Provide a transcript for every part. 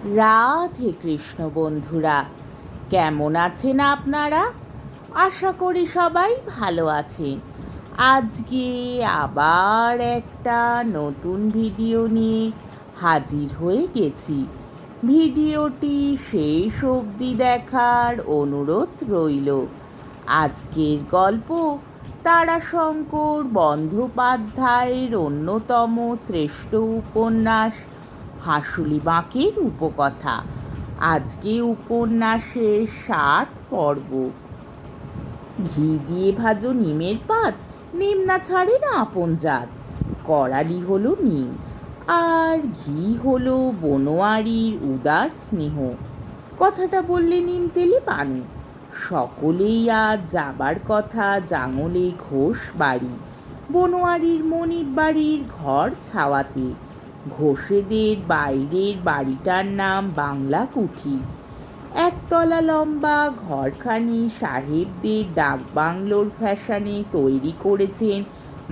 রাধে কৃষ্ণ বন্ধুরা, কেমন আছেন আপনারা? আশা করি সবাই ভালো আছেন। আজকে আবার একটা নতুন ভিডিও নিয়ে হাজির হয়ে গেছি। ভিডিওটি শেষ অবধি দেখার অনুরোধ রইল। আজকের গল্প তারাশঙ্কর বন্দ্যোপাধ্যায়ের অন্যতম শ্রেষ্ঠ উপন্যাস হাঁসুলি বাঁকের উপকথা। আজকে উপন্যাসের 60 পর্ব। ঘি দিয়ে ভাজো নিমের পাত, নিম না ছাড়ে না আপন জাত। করালি হলো নিম, আর ঘি হলো বনোয়ারির উদার স্নেহ। কথাটা বললে নিম তেলে পানু। সকলেই আজ যাবার কথা জাঙলে ঘোষ বাড়ি, বনোয়ারির মনিব বাড়ির ঘর ছাওয়াতে। ঘোষেদের বাইরের বাড়িটার নাম বাংলা কুঠি। একতলা লম্বা ঘরখানি সাহেবদের ডাকবাংলোর ফ্যাশনে তৈরি করেছেন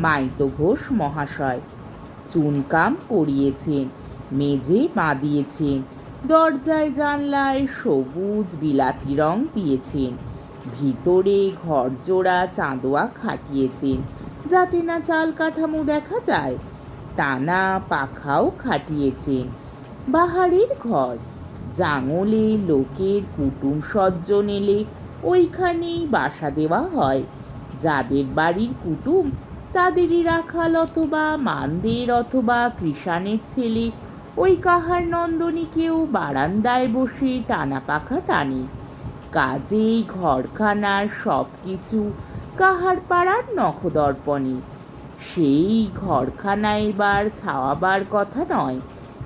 মাইতো ঘোষ মহাশয়। চুনকাম করিয়েছেন, মেঝে বাঁধিয়েছেন, দরজায় জানলায় সবুজ বিলাতি রং দিয়েছেন। ভিতরে ঘরজোড়া চাঁদোয়া খাটিয়েছেন যাতে না চাল কাঠামো দেখা যায়। টানা পাখাও খাটিয়েছেন। বাহারের ঘর, জাঙলে লোকের কুটুম সজ্জন এলে ওইখানেই বাসা দেওয়া হয়। যাদের বাড়ির কুটুম তাদেরই রাখাল অথবা মানদের অথবা কৃষাণের ছেলে ওই কাহার নন্দনীকেও বারান্দায় বসে টানা পাখা টানে। কাজেই ঘরখানার সব কিছু কাহার পাড়ার নখদর্পণে। সেই ঘরখানা এবার ছাওয়াবার কথা নয়,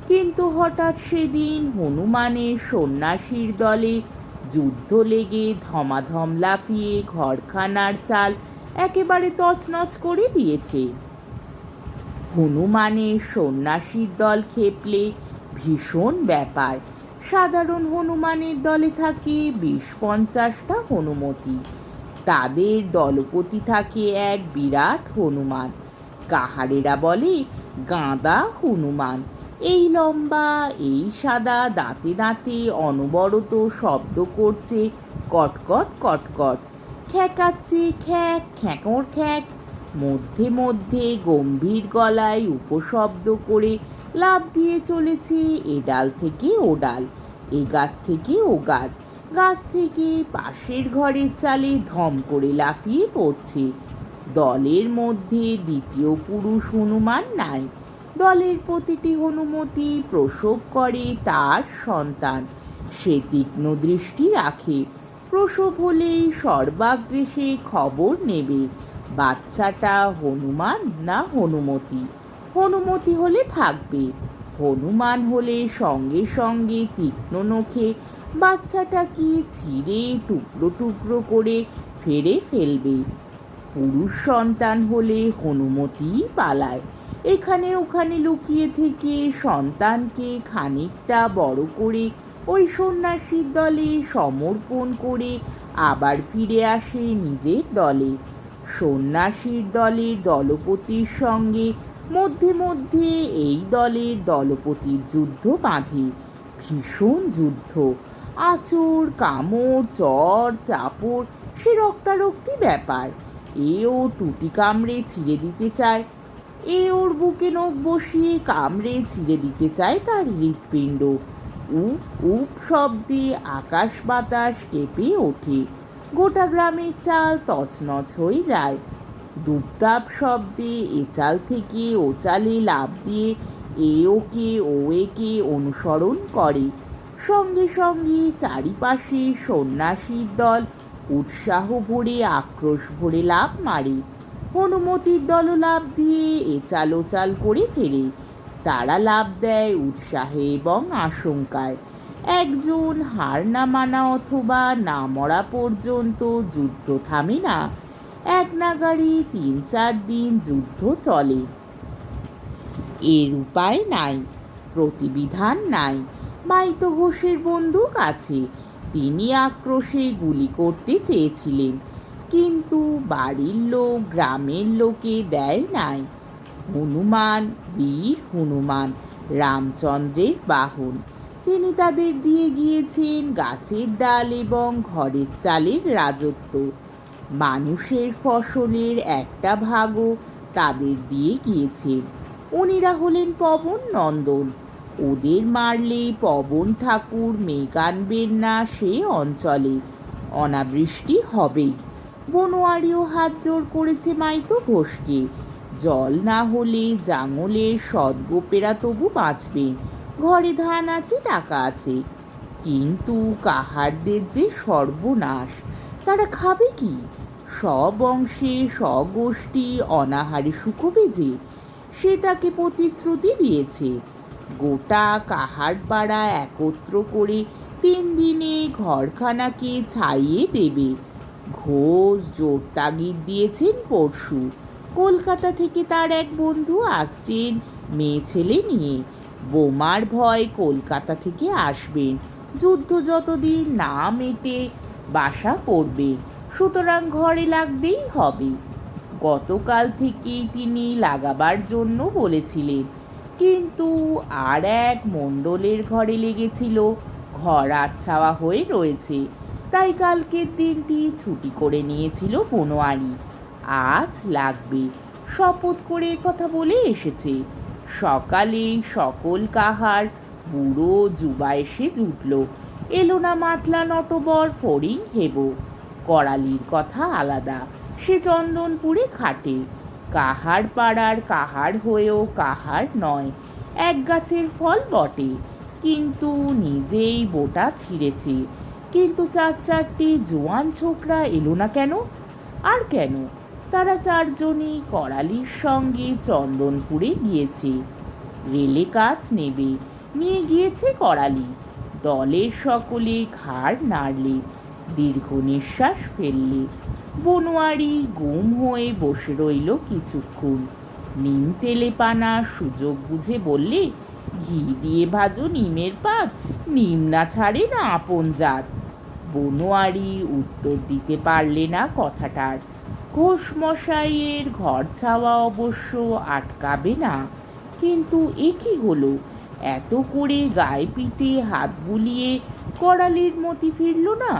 কিন্তু হঠাৎ সেদিন হনুমানের সন্ন্যাসীর দলে যুদ্ধ লেগে ধমাধম লাফিয়ে ঘরখানার চাল একেবারে তছনছ করে দিয়েছে। হনুমানের সন্ন্যাসীর দল খেপলে ভীষণ ব্যাপার। সাধারণ হনুমানের দলে থাকে 20-50টা হনুমতি। তাদের দলপতি থাকে এক বিরাট হনুমান, কাহারেরা বলে গাঁদা হনুমান। এই লম্বা, এই সাদা, দাঁতে দাঁতে অনবরত শব্দ করছে কটকট কটকট, খ্যাঁকাচ্ছে খ্যাঁক খ্যাঁকর খ্যাঁক। মধ্যে মধ্যে গম্ভীর গলায় উপশব্দ করে লাফ দিয়ে চলেছে এ ডাল থেকে ও ডাল, এ গাছ থেকে ও গাছ, গাছ থেকে পাশের ঘরের চালে ধম করে লাফিয়ে পড়ছে। দলের মধ্যে দ্বিতীয় পুরুষ হনুমান নাই। দলের প্রতিটি হনুমতি প্রসব করে তার সন্তান। সে তীক্ষ্ণ দৃষ্টি রাখে। প্রসব হলেই সর্বাগ্রে সে খবর নেবে বাচ্চাটা হনুমান না হনুমতি। হনুমতি হলে থাকবে, হনুমান হলে সঙ্গে সঙ্গে তীক্ষ্ণ নখে বাচ্চাটা কি ছিঁড়ে টুকরো টুকরো করে ফেরে ফেলবে। পুরুষ সন্তান হলে হনুমতিই পালায়। এখানে ওখানে লুকিয়ে থেকে সন্তানকে খানিকটা বড় করে ওই সন্ন্যাসীর দলে সমর্পণ করে আবার ফিরে আসে নিজের দলে। সন্ন্যাসীর দলের দলপতির সঙ্গে মধ্যে মধ্যে এই দলের দলপতির যুদ্ধ বাঁধে। ভীষণ যুদ্ধ, আঁচড় কামড় চড় চাপড়, সে রক্তারক্তি ব্যাপার। এ ও টুটি কামড়ে ছিঁড়ে দিতে চায়, এ ওর বুকে নখ বসিয়ে কামড়ে ছিঁড়ে দিতে চায় তার হৃৎপিণ্ড। উপ উপ শব্দে আকাশ বাতাস কেঁপে ওঠে, গোটা গ্রামের চাল তছনছ হয়ে যায়। দুপদাপ শব্দে এ চাল থেকে ও চালে লাফ দিয়ে এ ওকে ও একে অনুসরণ করে। সঙ্গে সঙ্গে চারিপাশে সন্ন্যাসীর দল উৎসাহ ভরে আক্রোশ ভরে লাফ মারে। হনুমতির দলও লাফ দিয়ে এচাল ওচাল করে ফেরে। তারা লাফ দেয় উৎসাহে এবং আশঙ্কায়। একজন হার না মানা অথবা না মরা পর্যন্ত যুদ্ধ থামে না। এক নাগাড়ি 3-4 দিন যুদ্ধ চলে। এর উপায় নাই, প্রতিবিধান নাই। মাইতো ঘোষের বন্দুক আছে, তিনি আক্রোশে গুলি করতে চেয়েছিলেন, কিন্তু বাড়ির লোক গ্রামের লোকে দেয় নাই। হনুমান বীর হনুমান, রামচন্দ্রের বাহন, তিনি তাদের দিয়ে গিয়েছেন গাছের ডাল এবং ঘরের চালের রাজত্ব। মানুষের ফসলের একটা ভাগও তাদের দিয়ে গিয়েছেন। উনিরা হলেন পবন নন্দন। ওদের মারলে পবন ঠাকুর মেঘ আনবেন না সে অঞ্চলে, অনাবৃষ্টি হবেই। বনোয়ারিও হাত জোর করেছে মাইতো ঘোষকে। জল না হলে জাঙলের সদ্গোপেরা তবু বাঁচবে, ঘরে ধান আছে টাকা আছে। কিন্তু কাহারদের যে সর্বনাশ, তারা খাবে কি? সব অংশে স্বগোষ্ঠী অনাহারে শুকোবে যে, সে তাকে প্রতিশ্রুতি দিয়েছে। গোটা কাহার পাড়া একত্র করে 3 দিনে ঘরখানাকে ছাইয়ে দেবে। ঘোষ জোর তাগিদ দিয়েছেন পরশু। কলকাতা থেকে তার এক বন্ধু আসছেন মেয়ে ছেলে নিয়ে। বোমার ভয় কলকাতা থেকে আসবেন, যুদ্ধ যতদিন না মেটে বাসা করবে, সুতরাং ঘরে লাগতেই হবে। গতকাল থেকেই তিনি লাগাবার জন্য বলেছিলেন, কিন্তু আর এক মণ্ডলের ঘরে লেগেছিল, ঘর আচ্ছাওয়া হয়ে রয়েছে, তাই কালকের দিনটি ছুটি করে নিয়েছিল বনোয়ারি। আজ লাগবে, শপথ করে কথা বলে এসেছে। সকালে সকল কাহার বুড়ো যুবা এসে জুটল। এলো না মাতলা নটবর ফড়িং হেবো। করালির কথা আলাদা, সে চন্দনপুরে খাটে। কাহার পাড়ার কাহার হয়েও কাহার নয়, এক গাছের ফল বটে, কিন্তু নিজেই বোটা ছিঁড়েছে। কিন্তু 4-4টে জোয়ান ছোকরা এলো না কেন? আর কেন? তারা 4 জনই করালির সঙ্গে চন্দনপুরে গিয়েছে। রেলে কাজ নেবে, নিয়ে গিয়েছে করালি। দলের সকলে ঘাড় নাড়লে, দীর্ঘ নিঃশ্বাস ফেললে। বনোয়ারি গুম হয়ে বসে রইল কিছুক্ষণ। নিম তেলে পানা সুযোগ বুঝে বললে, ঘি দিয়ে ভাজো নিমের পাত, নিম না ছাড়ে না আপন জাত। বনোয়ারি উত্তর দিতে পারলে না কথাটার। ঘোষ মশাইয়ের ঘর ছাওয়া অবশ্য আটকাবে না, কিন্তু এ কি হলো? এত করে গায়ে পিঠে হাত বুলিয়ে করালির মতি ফিরল না?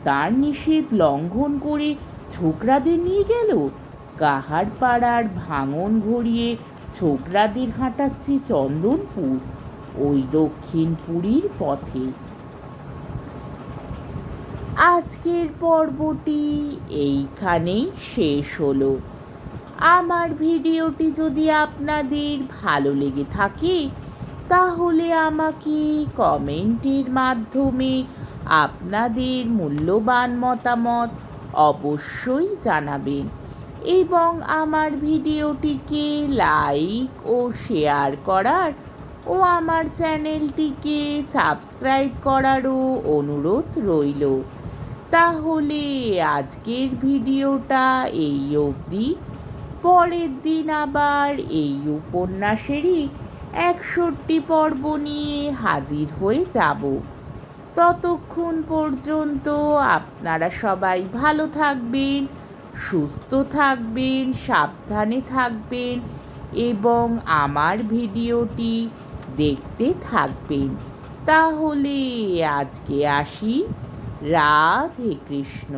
তার নিষেধ লঙ্ঘন করে ছোকরাদের নিয়ে গেল। কাহার পাড়ার ভাঙন ঘড়িয়ে ছোকরাদের হাঁটাচ্ছে চন্দনপুর, ওই দক্ষিণ পুরীর পথে। আজকের পর্বটি এইখানেই শেষ হলো। আমার ভিডিওটি যদি আপনাদের ভালো লেগে থাকে, তাহলে আমাকে কমেন্টের মাধ্যমে আপনাদের মূল্যবান মতামত অবশ্যই জানাবেন এবং আমার ভিডিওটিকে লাইক ও শেয়ার করার ও আমার চ্যানেলটিকে সাবস্ক্রাইব করারও অনুরোধ রইল। তাহলে আজকের ভিডিওটা এই অবধি। পরের দিন আবার এই উপন্যাসেরই 61 পর্ব নিয়ে হাজির হয়ে যাব। ততক্ষণ পর্যন্ত আপনারা সবাই ভালো থাকবেন, সুস্থ থাকবেন, সাবধানে থাকবেন এবং আমার ভিডিওটি দেখতে থাকবেন। তাহলে আজকে আসি। রাধে কৃষ্ণ।